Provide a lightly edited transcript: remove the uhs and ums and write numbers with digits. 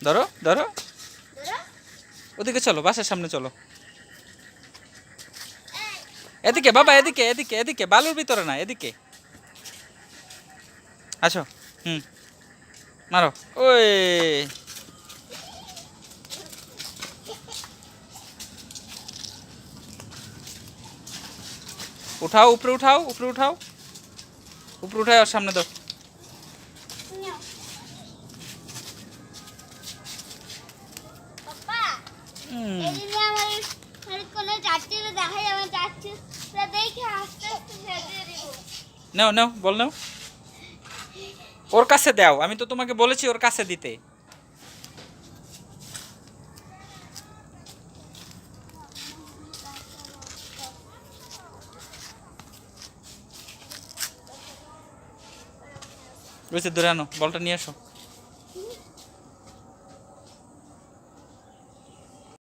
ধরো ধরো, ওদিকে চলো, বাসার সামনে চলো। এদিকে বাবা, এদিকে এদিকে এদিকে, বালুর ভিতরে না, এদিকে আসো। হুম, মারো। ওই উঠাও, উপরে উঠাও, উপরে উঠাও, উপরে উঠাও, আর সামনে দাও। নাও নাও, বল নাও, ওর কাছে দাও, আমি তো তোমাকে বলেছি ওর কাছে দিতে। রয়েছে, ধরে আনো, বলটা নিয়ে আসো।